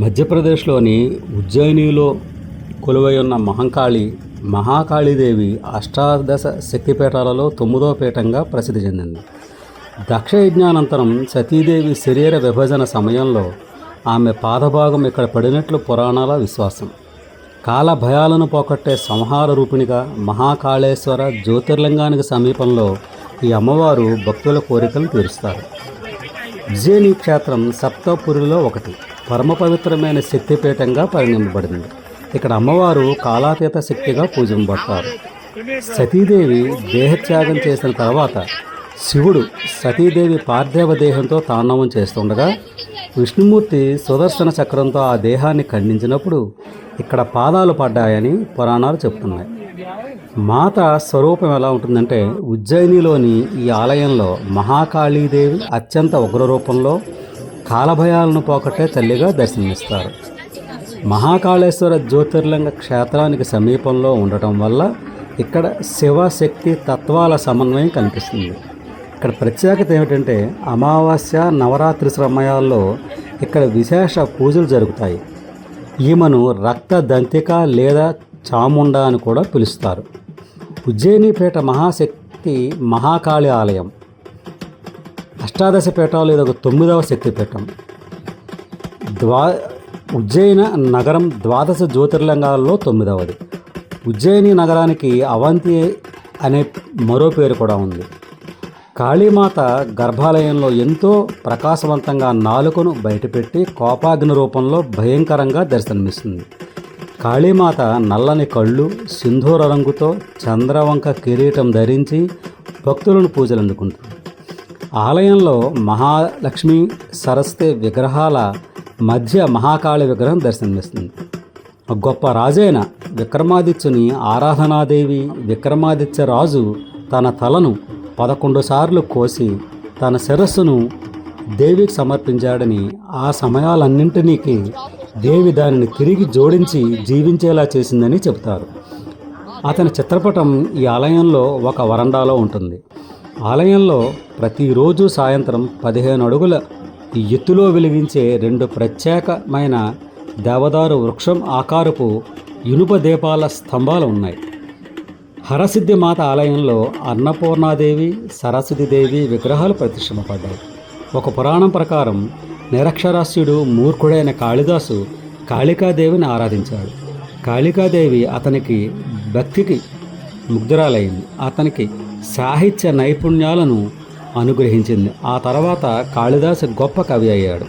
మధ్యప్రదేశ్లోని ఉజ్జయినిలో కొలువై ఉన్న మహాకాళీదేవి అష్టాదశ శక్తిపీఠాలలో 9వ పీఠంగా ప్రసిద్ధి చెందింది. దక్షయజ్ఞానంతరం సతీదేవి శరీర విభజన సమయంలో ఆమె పాదభాగం ఇక్కడ పడినట్లు పురాణాల విశ్వాసం. కాల భయాలను పోగొట్టే సంహార రూపిణిగా మహాకాళేశ్వర జ్యోతిర్లింగానికి సమీపంలో ఈ అమ్మవారు భక్తుల కోరికలు తీరుస్తారు. ఉజ్జయిని క్షేత్రం సప్తపురిలో ఒకటి. పరమ పవిత్రమైన శక్తిపీఠంగా పరిగణింపబడింది. ఇక్కడ అమ్మవారు కాలాతీత శక్తిగా పూజింపబడతారు. సతీదేవి దేహత్యాగం చేసిన తర్వాత శివుడు సతీదేవి పార్థివ దేహంతో తాండవం చేస్తుండగా విష్ణుమూర్తి సుదర్శన చక్రంతో ఆ దేహాన్ని ఖండించినప్పుడు ఇక్కడ పాదాలు పడ్డాయని పురాణాలు చెప్తున్నాయి. మాత స్వరూపం ఎలా ఉంటుందంటే, ఉజ్జయినిలోని ఈ ఆలయంలో మహాకాళీదేవి అత్యంత ఉగ్రరూపంలో కాలభయాలను పోగొట్టే తల్లిగా దర్శనమిస్తారు. మహాకాళేశ్వర జ్యోతిర్లింగ క్షేత్రానికి సమీపంలో ఉండటం వల్ల ఇక్కడ శివశక్తి తత్వాల సమన్వయం కనిపిస్తుంది. ఇక్కడ ప్రత్యేకత ఏమిటంటే, అమావాస్య నవరాత్రి సమయాల్లో ఇక్కడ విశేష పూజలు జరుగుతాయి. ఈమెను రక్త దంతిక లేదా చాముండ అని కూడా పిలుస్తారు. ఉజ్జయినిపేట మహాశక్తి మహాకాళి ఆలయం అష్టాదశ పీఠాలు ఇదొక 9వ శక్తిపీఠం. ఉజ్జయిన నగరం ద్వాదశ జ్యోతిర్లింగాలలో 9వది. ఉజ్జయిని నగరానికి అవంతి అనే మరో పేరు కూడా ఉంది. కాళీమాత గర్భాలయంలో ఎంతో ప్రకాశవంతంగా నాలుకను బయటపెట్టి కోపాగ్ని రూపంలో భయంకరంగా దర్శనమిస్తుంది. కాళీమాత నల్లని కళ్ళు, సింధూర రంగుతో చంద్రవంక కిరీటం ధరించి భక్తులను పూజలు అందుకుంటుంది. ఆలయంలో మహాలక్ష్మి సరస్వతి విగ్రహాల మధ్య మహాకాళి విగ్రహం దర్శనమిస్తుంది. గొప్ప రాజైన విక్రమాదిత్యుని ఆరాధనాదేవి విక్రమాదిత్య రాజు తన తలను 11 సార్లు కోసి తన శిరస్సును దేవికి సమర్పించాడని, ఆ సమయాలన్నింటినీకి దేవి దానిని తిరిగి జోడించి జీవించేలా చేసిందని చెబుతారు. అతని చిత్రపటం ఈ ఆలయంలో ఒక వరండాలో ఉంటుంది. ఆలయంలో ప్రతిరోజు సాయంత్రం 15 అడుగుల ఎత్తులో వెలిగించే 2 ప్రత్యేకమైన దేవదారు వృక్షం ఆకారపు ఇనుప దీపాల స్తంభాలు ఉన్నాయి. హరసిద్ధి మాత ఆలయంలో అన్నపూర్ణాదేవి, సరస్వతీదేవి విగ్రహాలు ప్రతిష్ఠింపబడ్డాయి. ఒక పురాణం ప్రకారం నిరక్షరాస్యుడు మూర్ఖుడైన కాళిదాసు కాళికాదేవిని ఆరాధించాడు. కాళికాదేవి అతనికి భక్తికి ముగ్ధురాలైంది. అతనికి సాహిత్య నైపుణ్యాలను అనుగ్రహించింది. ఆ తర్వాత కాళిదాసు గొప్ప కవి అయ్యాడు.